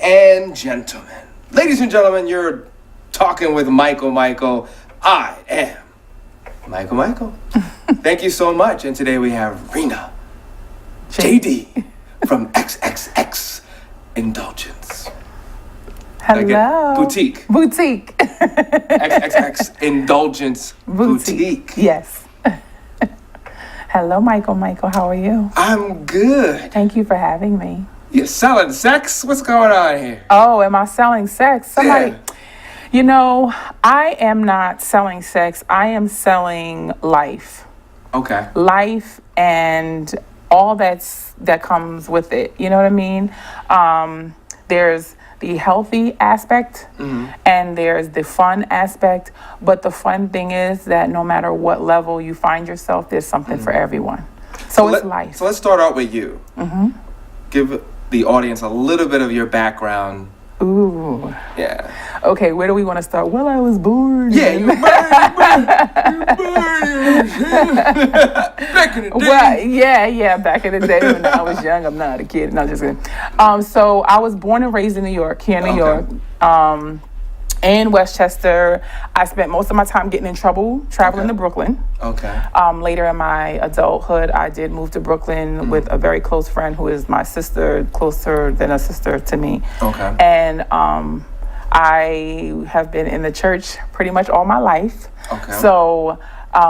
and gentlemen. Ladies and gentlemen, you're talking with Michael. I am Michael. Thank you so much. And today we have Rina JD from XXX Indulgence. Hello. Boutique. XXX Indulgence Boutique. Yes. Hello, Michael. How are you? I'm good. Thank you for having me. You're selling sex? What's going on here? Oh, am I selling sex? Somebody, You know, I am not selling sex. I am selling life. Okay. Life and all that comes with it. You know what I mean? There's the healthy aspect and there's the fun aspect. But the fun thing is that no matter what level you find yourself, there's something for everyone. So it's life. So let's start out with you. Give the audience a little bit of your background. Ooh. Yeah. Okay, where do we want to start? Well, I was born. Yeah, you were born. Back in the day. Well, yeah, back in the day when I was young. I'm not a kid. No, just kidding. So I was born and raised in New York, here in New York. In Westchester. I spent most of my time getting in trouble traveling to Brooklyn. Okay. Later in my adulthood, I did move to Brooklyn with a very close friend who is my sister, closer than a sister to me. Okay. And I have been in the church pretty much all my life. Okay. So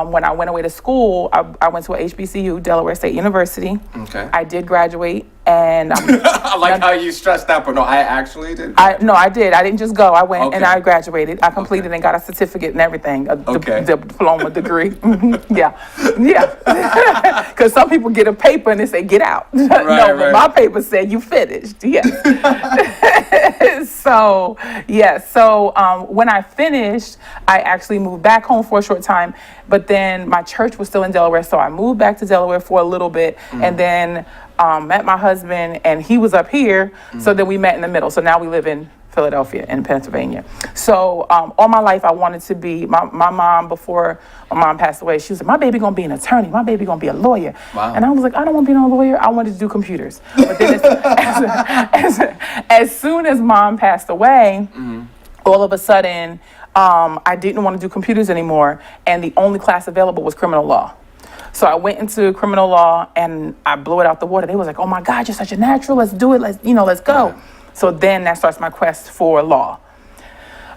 when I went away to school, I went to a HBCU, Delaware State University. Okay. I did graduate, and I like how you stressed that, but no, I actually did. No, I did. I didn't just go. I went and I graduated. I completed and got a certificate and everything, a diploma, degree. Yeah. Because some people get a paper and they say, get out. But my paper said you finished. Yes. So when I finished, I actually moved back home for a short time, but then my church was still in Delaware, so I moved back to Delaware for a little bit, and then met my husband, and he was up here, so then we met in the middle. So now we live in Philadelphia and Pennsylvania. So all my life I wanted to be, my mom, before my mom passed away, she was like, my baby gonna be an attorney, my baby gonna be a lawyer. Wow. And I was like, I don't want to be no lawyer, I wanted to do computers. But then as soon as mom passed away, all of a sudden, I didn't want to do computers anymore, and the only class available was criminal law. So I went into criminal law and I blew it out the water. They was like, oh my God, you're such a natural. Let's do it. Let's go. Yeah. So then that starts my quest for law.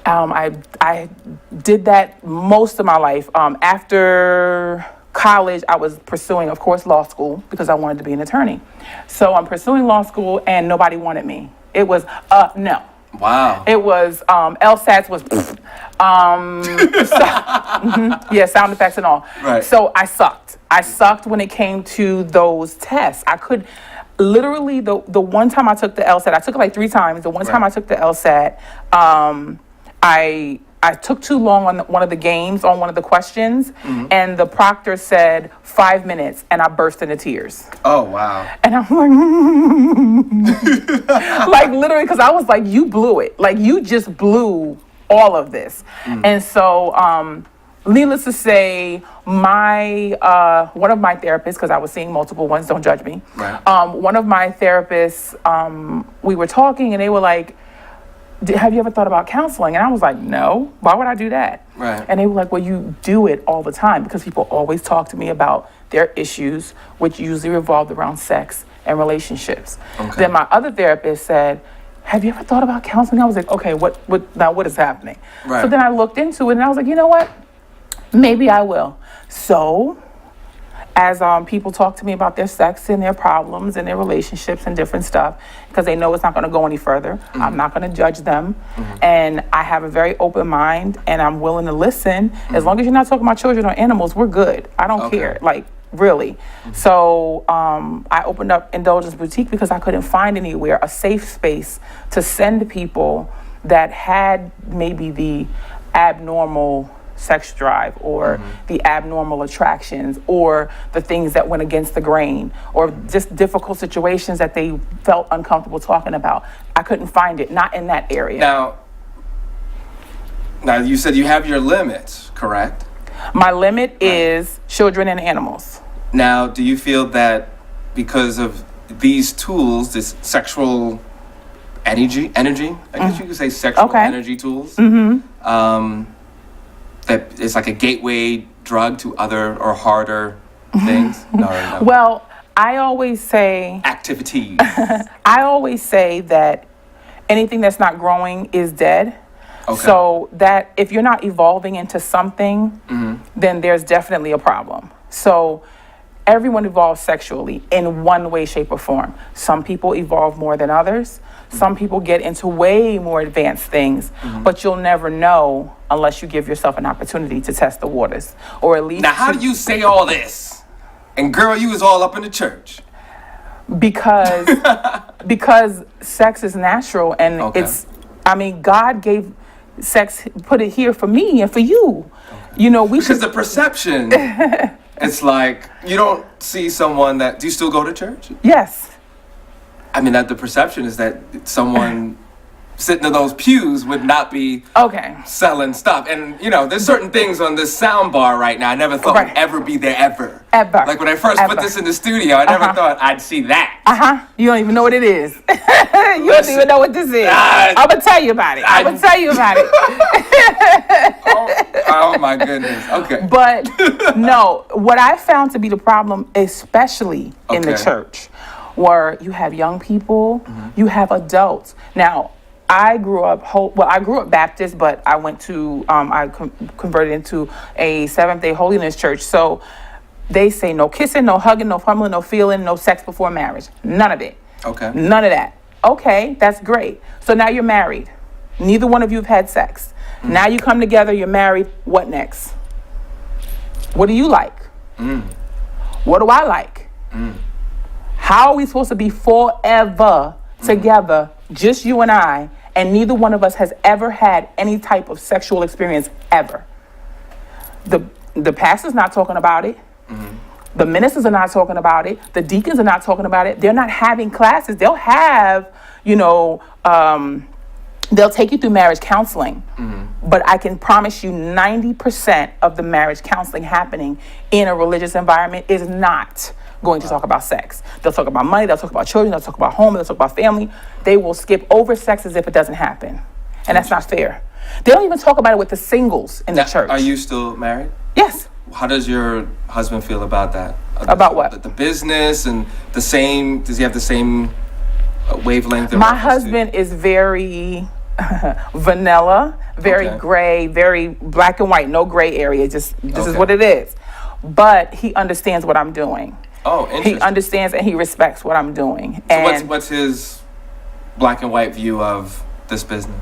I did that most of my life. After college, I was pursuing, of course, law school because I wanted to be an attorney. So I'm pursuing law school and nobody wanted me. It was, no. Wow. It was, LSATs was, sound effects and all. Right. So I sucked when it came to those tests. I could literally, the one time I took the LSAT, I took it like 3 times. The one time I took the LSAT, I took too long on one of the games, on one of the questions, and the proctor said 5 minutes, and I burst into tears. Oh, wow. And I'm like, like literally, because I was like, you blew it. Like, you just blew all of this. And so, needless to say, one of my therapists, because I was seeing multiple ones, don't judge me. Right. One of my therapists, we were talking, and they were like, have you ever thought about counseling? And I was like, no, why would I do that? Right. And they were like, well, you do it all the time, because people always talk to me about their issues, which usually revolved around sex and relationships. Okay. Then my other therapist said, have you ever thought about counseling? I was like, okay, what is happening? Right. So then I looked into it and I was like, you know what? Maybe I will. So as people talk to me about their sex and their problems and their relationships and different stuff, because they know it's not going to go any further. I'm not going to judge them. And I have a very open mind, and I'm willing to listen. As long as you're not talking about children or animals, we're good. I don't care. Like, really. So I opened up Indulgence Boutique because I couldn't find anywhere a safe space to send people that had maybe the abnormal sex drive or the abnormal attractions or the things that went against the grain or just difficult situations that they felt uncomfortable talking about. I couldn't find it, not in that area. Now you said you have your limits, correct? My limit is children and animals. Now, do you feel that because of these tools, this sexual energy. I guess you could say sexual Okay. energy tools. Mm-hmm. That it's like a gateway drug to other or harder things. No. Well, I always say Activities. that anything that's not growing is dead. Okay. So that if you're not evolving into something, then there's definitely a problem. So everyone evolves sexually in one way, shape, or form. Some people evolve more than others. Some people get into way more advanced things, but you'll never know unless you give yourself an opportunity to test the waters, or at least. Now, how do you say all this? And girl, you was all up in the church. Because sex is natural, and Okay. God gave sex, put it here for me and for you. Okay. We Because should. the perception, it's like you don't see someone that. Do you still go to church? Yes. I mean, that the perception is that someone sitting in those pews would not be Okay. selling stuff. And, there's certain things on this sound bar right now I never thought would ever be there ever. Ever. Like when I first put Ever. this in the studio, I never thought I'd see that. You don't even know what it is. You don't even know what this is. I'm gonna tell you about it. Oh my goodness. Okay. But no, what I found to be the problem, especially in the Okay. church, where you have young people, you have adults. Now, I grew up Baptist, but I went to, converted into a Seventh-day Holiness church. So they say no kissing, no hugging, no fumbling, no feeling, no sex before marriage. None of it. Okay. None of that. Okay, that's great. So now you're married. Neither one of you have had sex. Now you come together, you're married. What next? What do you like? What do I like? How are we supposed to be forever together, just you and I, and neither one of us has ever had any type of sexual experience ever? The pastor's not talking about it. The ministers are not talking about it. The deacons are not talking about it. They're not having classes. They'll have, they'll take you through marriage counseling. But I can promise you 90% of the marriage counseling happening in a religious environment is not going to talk about sex. They'll talk about money, they'll talk about children, they'll talk about home, they'll talk about family. They will skip over sex as if it doesn't happen. And that's not fair. They don't even talk about it with the singles in the church. Are you still married? Yes. How does your husband feel about that? About what? The business and the same, does he have the same wavelength? My husband is very vanilla, very gray, very black and white, no gray area. Just this is what it is. But he understands what I'm doing. Oh, interesting. He understands and he respects what I'm doing. So and what's his black and white view of this business?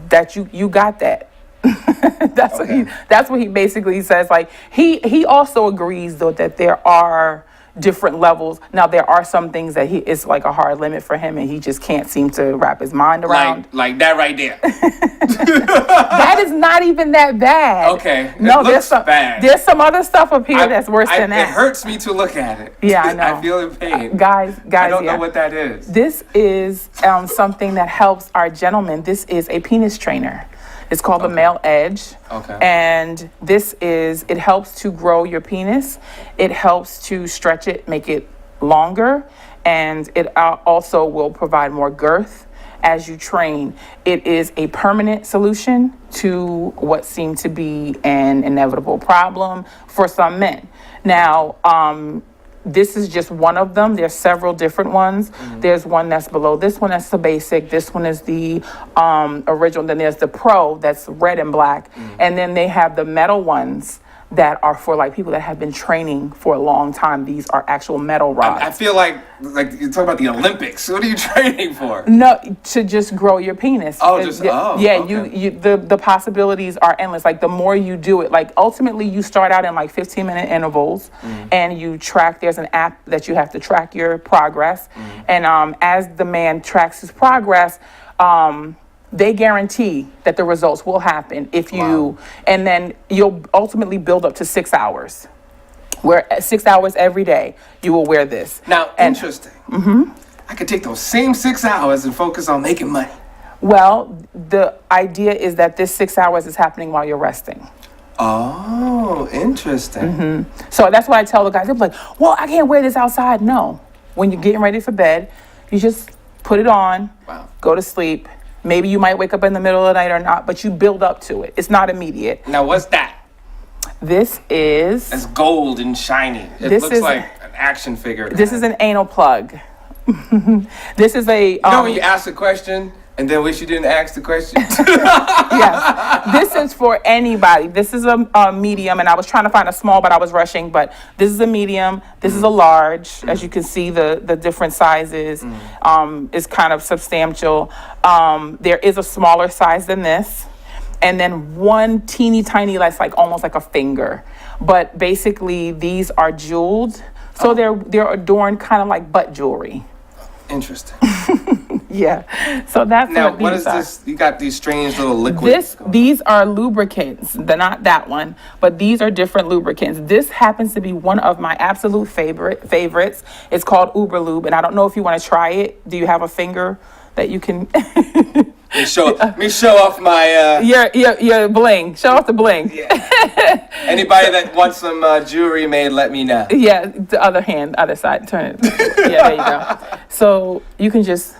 that you got that. That's what he basically says. Like he also agrees though that there are different levels. Now there are some things that it's like a hard limit for him and he just can't seem to wrap his mind around. Like that right there. That is not even that bad. Okay. No, there's bad. There's some other stuff up here that's worse than that. It hurts me to look at it. Yeah, I know. I feel in pain. Guys, I don't know what that is. This is something that helps our gentlemen. This is a penis trainer. It's called the Male Edge. Okay. And it helps to grow your penis. It helps to stretch it, make it longer. And it also will provide more girth as you train. It is a permanent solution to what seemed to be an inevitable problem for some men. Now, this is just one of them. There's several different ones. There's one that's below this one. That's the basic. This one is the original. Then there's the pro that's red and black. And then they have the metal ones that are for like people that have been training for a long time. These are actual metal rods. I feel like you're talking about the Olympics. What are you training for? No, to just grow your penis. Okay. You the possibilities are endless. Like the more you do it, like ultimately you start out in like 15-minute intervals, and you track. There's an app that you have to track your progress, and as the man tracks his progress, they guarantee that the results will happen if you, and then you'll ultimately build up to 6 hours. Where at 6 hours every day, you will wear this. Now, interesting. I could take those same 6 hours and focus on making money. Well, the idea is that this 6 hours is happening while you're resting. Oh, interesting. So that's what I tell the guys. They're like, well, I can't wear this outside. No. When you're getting ready for bed, you just put it on, Wow. go to sleep. Maybe you might wake up in the middle of the night or not, but you build up to it. It's not immediate. Now, what's that? This is That's gold and shiny. It This looks is- like an action figure. this is an anal plug. This is a You know when you ask a question and then wish you didn't ask the question? yes. This is for anybody. This is a medium, and I was trying to find a small, but I was rushing. But this is a medium. This is a large. As you can see, the different sizes is kind of substantial. There is a smaller size than this, and then one teeny tiny, like almost like a finger. But basically, these are jeweled, so they're adorned kind of like butt jewelry. Interesting. Yeah. So that's Now, what what these is are. this? You got these strange little liquids. These are lubricants. They're not that one, but these are different lubricants. This happens to be one of my absolute favorites. It's called Uber Lube, and I don't know if you want to try it. Do you have a finger that you can? Let me show off my. your bling. Show off the bling. Anybody that wants some jewelry made, let me know. Yeah, the other hand, other side. Turn it. Yeah, there you go. So you can just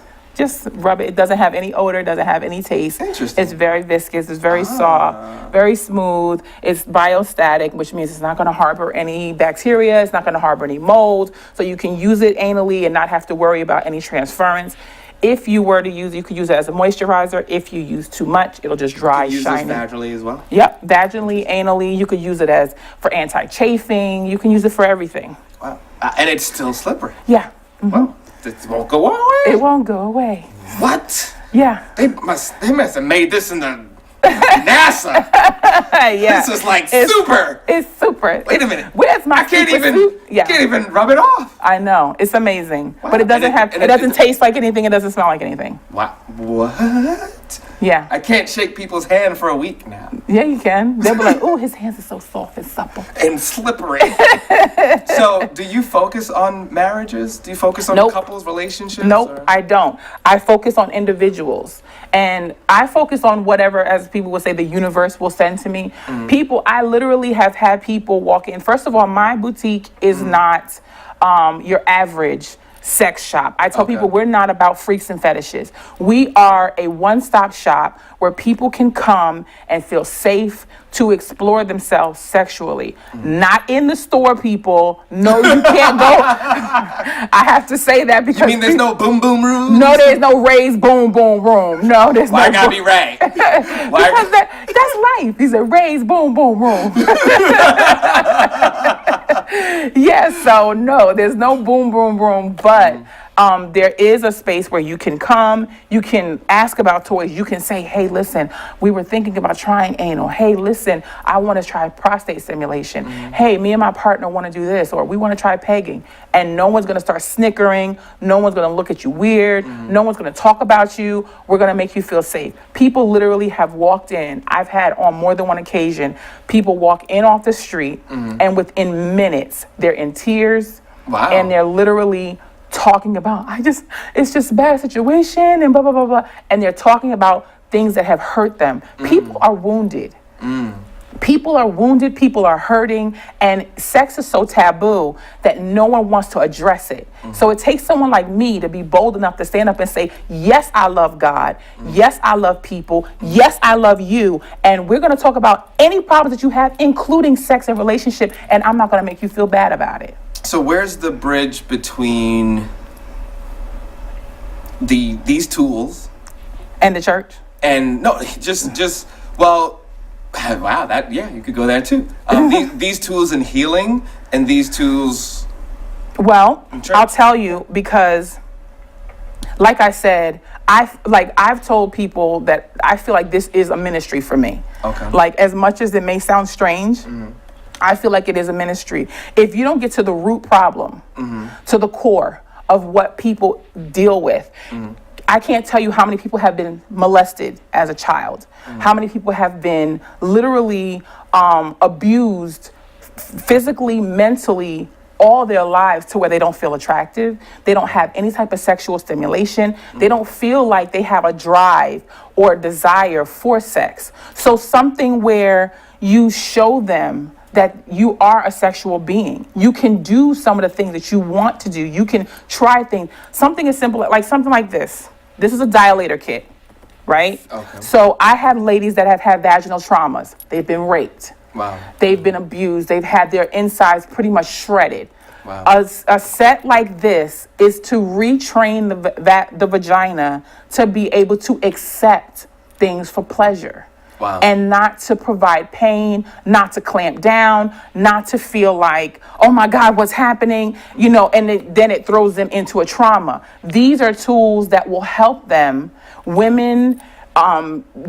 rub it. It doesn't have any odor, doesn't have any taste. Interesting. It's very viscous, it's very soft, very smooth. It's biostatic, which means it's not going to harbor any bacteria, it's not going to harbor any mold. So you can use it anally and not have to worry about any transference. If you were to use it, you could use it as a moisturizer. If you use too much, it'll just dry, Use shiny. this vaginally as well. Yep, vaginally, anally. You could use it as for anti-chafing. You can use it for everything. Wow. And it's still slippery. Yeah, Well, it won't go away. it won't go away. What? Yeah, They must have made this in the NASA. yeah. This is like It's- super. It's super. Wait a minute. Where's my I can't super even suit? Yeah, can't even rub it off. I know. It's amazing, Wow. but it doesn't And have. and It doesn't taste like anything. It doesn't smell like anything. Wow. What? Yeah, I can't shake people's hand for a week now. yeah. You can. They'll be like, "Oh, his hands are so soft and supple." And slippery. So, do you focus on marriages? Do you focus on Nope. couples, relationships? Nope, or- I don't. I focus on individuals. And I focus on whatever, as people would say, the universe will send to me. People, I literally have had people walk in. First of all, my boutique is not your average sex shop. I tell Okay. people we're not about freaks and fetishes. We are a one-stop shop where people can come and feel safe to explore themselves sexually. Not in the store, people. No, you can't go. I have to say that because You mean there's no boom boom room? no, there's no raised boom boom room. No, there's Why no. gotta be Ray? Why? Because that's life. He's a raised boom boom room. Yeah, so no, there's no boom boom room, but there is a space where you can come, you can ask about toys, you can say, hey, listen, we were thinking about trying anal. Hey, listen, I want to try prostate stimulation. Hey, me and my partner want to do this, or we want to try pegging. And no one's going to start snickering. No one's going to look at you weird. No one's going to talk about you. We're going to make you feel safe. People literally have walked in. I've had on more than one occasion, people walk in off the street and within minutes, they're in tears. Wow. And they're literally talking about, it's just a bad situation and blah, blah, blah, blah. And they're talking about things that have hurt them. People are wounded. People are wounded, people are hurting, and sex is so taboo that no one wants to address it. So it takes someone like me to be bold enough to stand up and say, yes, I love God. Yes, I love people. Yes, I love you. And we're going to talk about any problems that you have, including sex and relationship, and I'm not going to make you feel bad about it. So where's the bridge between these tools And the church? and no, just well, wow, that you could go there too. These tools in healing and these tools. Well, church? I'll tell you because, like I said, I've told people that I feel like this is a ministry for me. Okay. Like, as much as it may sound strange, I feel like it is a ministry. If you don't get to the root problem, to the core of what people deal with, I can't tell you how many people have been molested as a child, how many people have been literally abused physically, mentally, all their lives to where they don't feel attractive. They don't have any type of sexual stimulation. They don't feel like they have a drive or desire for sex. So something where you show them that you are a sexual being. You can do some of the things that you want to do. You can try things. Something as simple like something like this. This is a dilator kit, right? Okay. So I have ladies that have had vaginal traumas. They've been raped. Wow. They've been abused. They've had their insides pretty much shredded. Wow. A set like this is to retrain the vagina to be able to accept things for pleasure. Wow. And not to provide pain, not to clamp down, not to feel like, oh my God, what's happening? And then it throws them into a trauma. These are tools that will help them, women,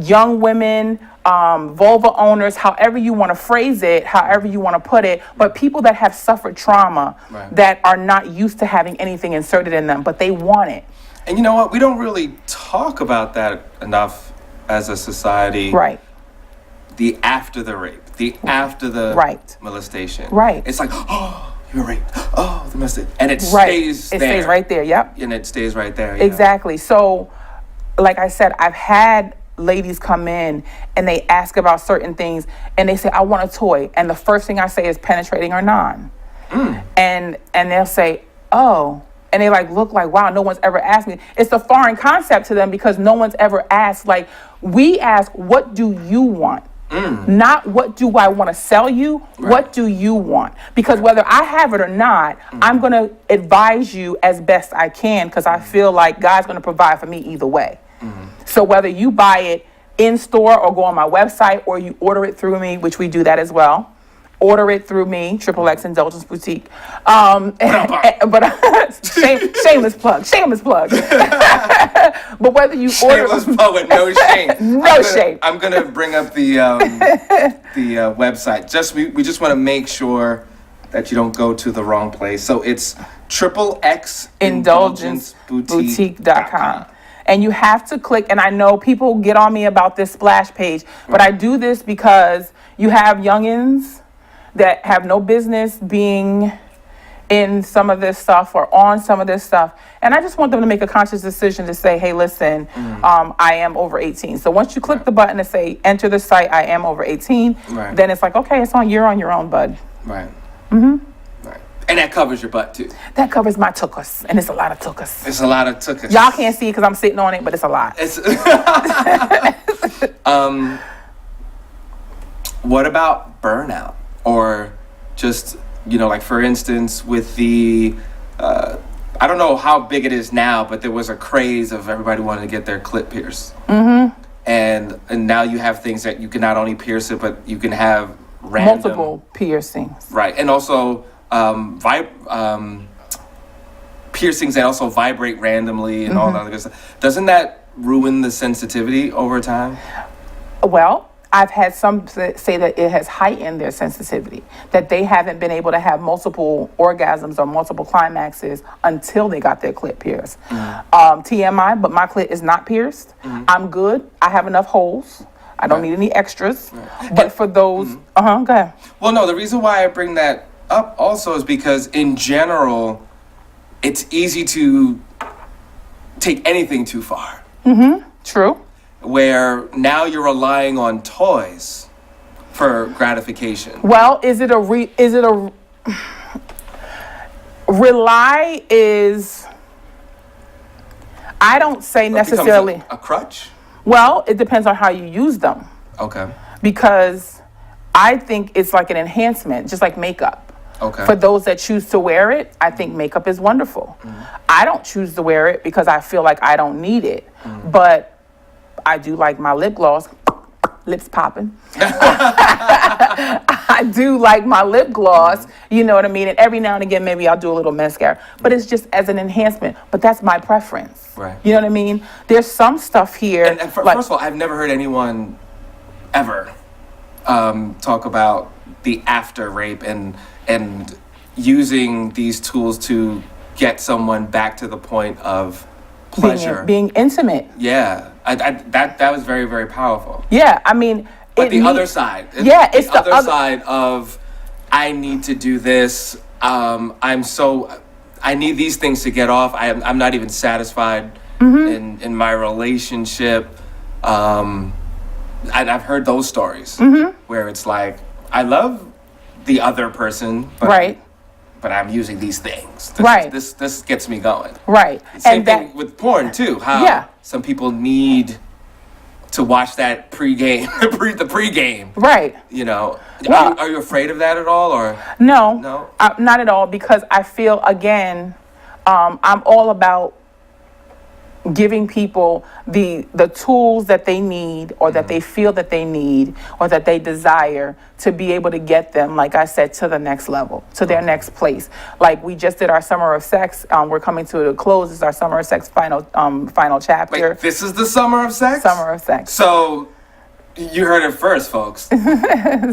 young women, vulva owners, however you want to phrase it, however you want to put it, but people that have suffered trauma that are not used to having anything inserted in them, but they want it. And you know what? We don't really talk about that enough as a society. Right. The after the rape, the after the molestation. Right. It's like, oh, you were raped. Oh, the molestation. And it stays there. It stays right there, yep. And it stays right there. Yeah. Exactly. So, like I said, I've had ladies come in and they ask about certain things and they say, I want a toy. And the first thing I say is penetrating or non. And they'll say, oh. And they look like, wow, no one's ever asked me. It's a foreign concept to them because no one's ever asked. We ask, what do you want? Not what do I want to sell you? What do you want? Because whether I have it or not, I'm going to advise you as best I can because I feel like God's going to provide for me either way. So whether you buy it in store or go on my website or you order it through me, which we do that as well. Order it through me, XXX Indulgence Boutique. But shameless plug. But whether you order, shameless plug with no shame. Shame. I'm gonna bring up the website. We just want to make sure that you don't go to the wrong place. So it's XXX IndulgenceBoutique.com. And you have to click, and I know people get on me about this splash page, but I do this because you have youngins that have no business being in some of this stuff or on some of this stuff. And I just want them to make a conscious decision to say, hey, listen, I am over 18. So once you click the button to say, enter the site, I am over 18, then it's like, okay, you're on your own, bud. Right. Right. And that covers your butt, too. That covers my tuchus, and it's a lot of tuchus. It's a lot of tuchus. Y'all can't see it because I'm sitting on it, but it's a lot. What about burnout? Or just, for instance, with the, I don't know how big it is now, but there was a craze of everybody wanting to get their clit pierced. And now you have things that you can not only pierce it, but you can have multiple piercings. Right. And also piercings that also vibrate randomly and all that other good stuff. Doesn't that ruin the sensitivity over time? Well, I've had some say that it has heightened their sensitivity, that they haven't been able to have multiple orgasms or multiple climaxes until they got their clit pierced. TMI, but my clit is not pierced. I'm good. I have enough holes. I don't need any extras. But for those, go ahead. Well, no, the reason why I bring that up also is because in general, it's easy to take anything too far. True. Where now you're relying on toys for gratification. Well, rely is, I don't say necessarily a crutch? Well, it depends on how you use them. Okay. Because I think it's like an enhancement, just like makeup. Okay. For those that choose to wear it, I think makeup is wonderful. I don't choose to wear it because I feel like I don't need it. But I do like my lip gloss. Lips popping. I do like my lip gloss, you know what I mean? And every now and again, maybe I'll do a little mascara. But it's just as an enhancement. But that's my preference. Right. You know what I mean? There's some stuff here. And first of all, I've never heard anyone ever talk about the after rape and using these tools to get someone back to the point of pleasure. Being intimate. Yeah. That was very, very powerful. Yeah, I mean... But other side. It's the other side of, I need to do this. I need these things to get off. I'm not even satisfied in my relationship. I've heard those stories where it's like, I love the other person, but Right. but I'm using these things. Right. This gets me going. Right. Same And thing that, with porn too. How Yeah. some people need to watch that pregame, the pregame. right. You know, Well- are you afraid of that at all, or No, No? not at all, because I feel, again, I'm all about giving people the tools that they need, or that they feel that they need, or that they desire to be able to get them, like I said, to the next level, to their next place. Like we just did our Summer of Sex. We're coming to a close. It's our Summer of Sex final chapter. wait? This is the summer of sex. Summer of Sex. So you heard it first, folks.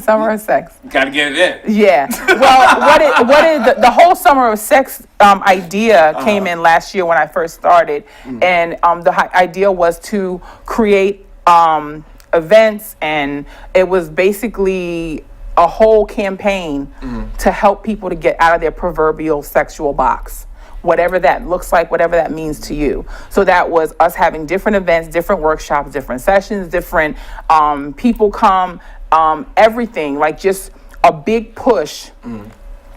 Summer of Sex. Got to get it in. Yeah. Well, what is the whole Summer of Sex idea came in last year when I first started, and the idea was to create events, and it was basically a whole campaign to help people to get out of their proverbial sexual box, whatever that looks like, whatever that means to you. So that was us having different events, different workshops, different sessions, different people come, everything, like just a big push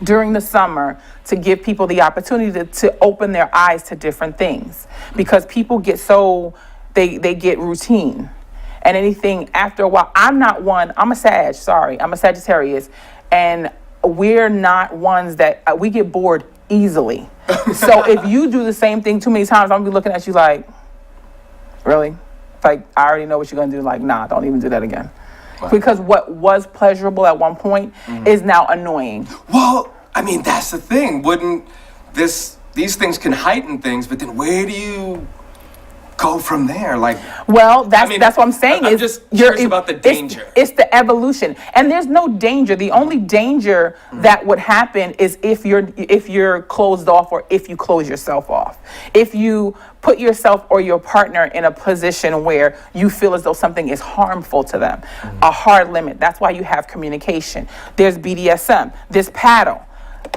during the summer to give people the opportunity to open their eyes to different things, because people get they get routine, and anything after a while. I'm a Sagittarius, and we're not ones that we get bored easily. So if you do the same thing too many times, I'm gonna be looking at you like, really? Like, I already know what you're gonna do. Like, nah, don't even do that again. Wow. Because what was pleasurable at one point is now annoying. Well, I mean, that's the thing. Wouldn't these things can heighten things, but then where do you go from there? Like, Well, that's I mean, that's what I'm saying. I'm just curious about the danger. It's the evolution, and there's no danger. The only danger that would happen is if you're closed off, or if you close yourself off. If you put yourself or your partner in a position where you feel as though something is harmful to them, a hard limit. That's why you have communication. There's BDSM. There's paddle.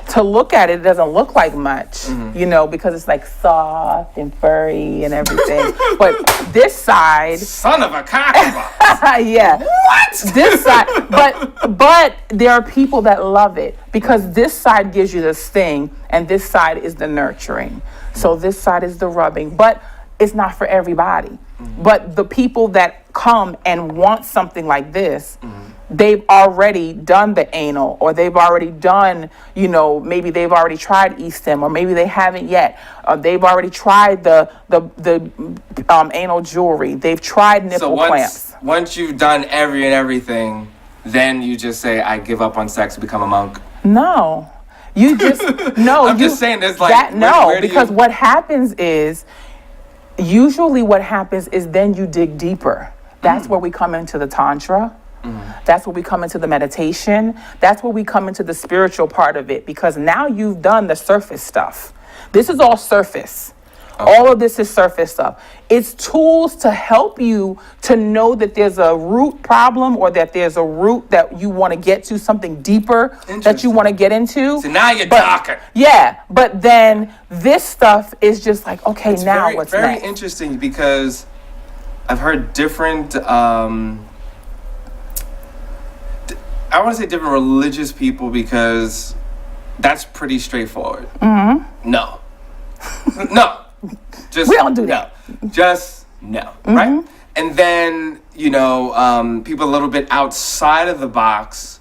To look at it, it doesn't look like much, because it's like soft and furry and everything. But this side, son of a cockaboo. yeah. What? This side, but there are people that love it, because this side gives you the sting, and this side is the nurturing. So this side is the rubbing, but it's not for everybody. But the people that come and want something like this, they've already done the anal, or they've already done, maybe they've already tried e-stim, or maybe they haven't yet. They've already tried the anal jewelry. They've tried nipple clamps. Once you've done everything, then you just say, I give up on sex and become a monk. No, you just no. I'm just saying, there's like that. No, where do because you... what happens is, usually what happens is then you dig deeper. That's where we come into the tantra. That's where we come into the meditation. That's where we come into the spiritual part of it, because now you've done the surface stuff. This is all surface. Okay. All of this is surface stuff. It's tools to help you to know that there's a root problem, or that there's a root that you want to get to, something deeper that you want to get into. So now you're talking. Yeah, but then this stuff is just like, okay, it's now very, what's very next? interesting, because I've heard different I want to say different religious people, because that's pretty straightforward. No. No. Just we don't do that. No. Just no. Right? And then, people a little bit outside of the box,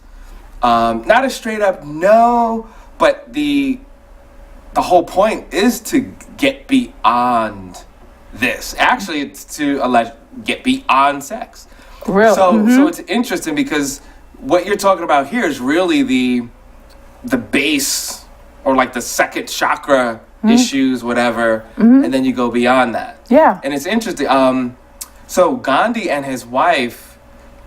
not a straight up no, but the whole point is to get beyond this. Actually, it's to get beyond sex. Really? So it's interesting, because what you're talking about here is really the base, or like the second chakra issues, whatever, and then you go beyond that. Yeah. And it's interesting. So Gandhi and his wife,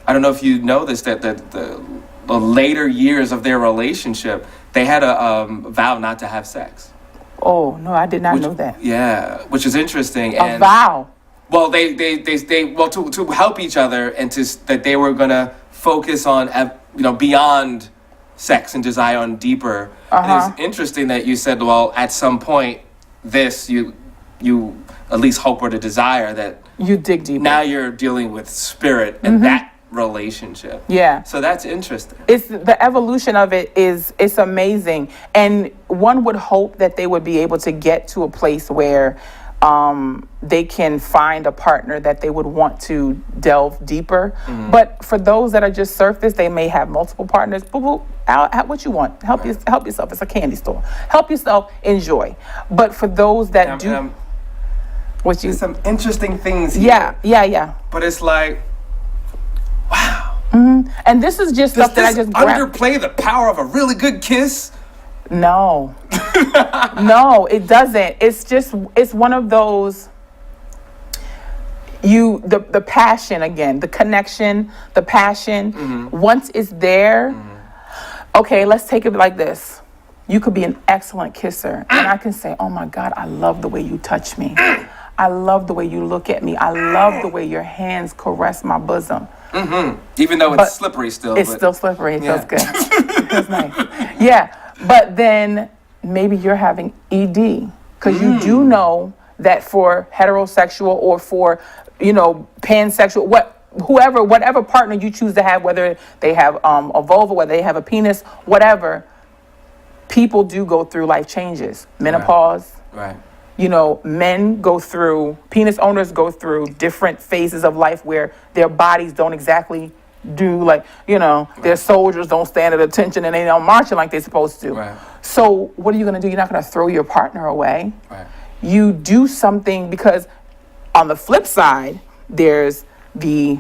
I don't know if you know this, that the later years of their relationship, they had a vow not to have sex. Oh no, I did not know that. Yeah, which is interesting. A vow. Well, they to help each other, and that they were gonna focus on beyond sex and desire, on deeper. And it's interesting that you said, well, at some point, this you at least hope or the desire that you dig deeper. Now you're dealing with spirit, and that relationship. Yeah. So that's interesting. It's the evolution of it's amazing. And one would hope that they would be able to get to a place where they can find a partner that they would want to delve deeper. But for those that are just surface, they may have multiple partners. Boo boo, out what you want. Help yourself. It's a candy store. Help yourself. Enjoy. But for those that there's some interesting things here. Yeah. But it's like, wow. And this is just Does stuff that I this just underplay the power of a really good kiss? No. No, it doesn't. It's one of those, the passion again, the connection, the passion. Once it's there, okay, let's take it like this. You could be an excellent kisser, and I can say, oh my God, I love the way you touch me. I love the way you look at me. I love the way your hands caress my bosom. Even though it's slippery still. It's still slippery. It feels good. It feels nice. Yeah. But then maybe you're having ED, because you do know that for heterosexual or for, pansexual, whatever partner you choose to have, whether they have a vulva, whether they have a penis, whatever, people do go through life changes. Menopause. Right. Men go through, penis owners go through different phases of life where their bodies don't exactly do their soldiers don't stand at attention and they don't marching like they're supposed to. Right. So what are you going to do? You're not going to throw your partner away. Right. You do something, because on the flip side, there's the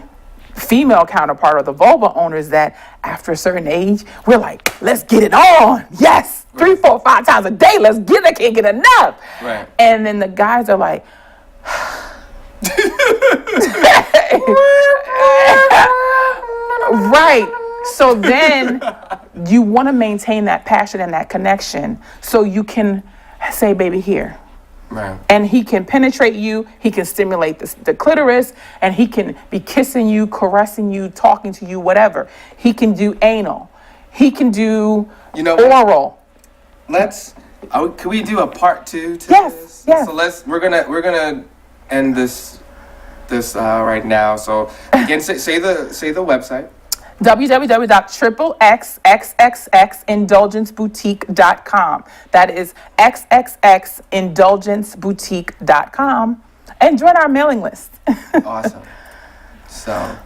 female counterpart or the vulva owners that after a certain age, we're like, let's get it on. Yes. 3, 4, 5 times a day. Let's get it. I can't get enough. Right. And then the guys are like, right. So then you want to maintain that passion and that connection so you can say, baby, here. Right. And he can penetrate you, he can stimulate the clitoris, and he can be kissing you, caressing you, talking to you, whatever. He can do anal. He can do oral. Can we do a part 2 to Yes, this? yes. So we're gonna end this right now. So again, say the website. www.xxxindulgenceboutique.com. That is xxxindulgenceboutique.com. And join our mailing list. Awesome. So,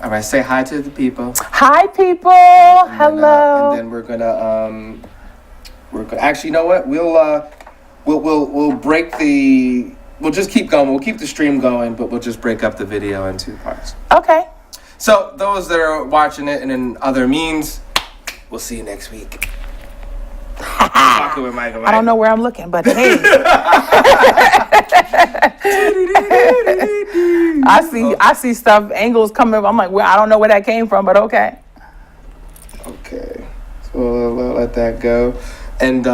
all right, say hi to the people. Hi, people. Hello. And then we're gonna actually, you know what? We'll break the. We'll just keep going. We'll keep the stream going, but we'll just break up the video in 2 parts. Okay. So those that are watching it and in other means, we'll see you next week. Talking with Michael. I don't know where I'm looking, but hey. I see stuff, angles coming. I'm like, well, I don't know where that came from, but okay. Okay. So we'll let that go. And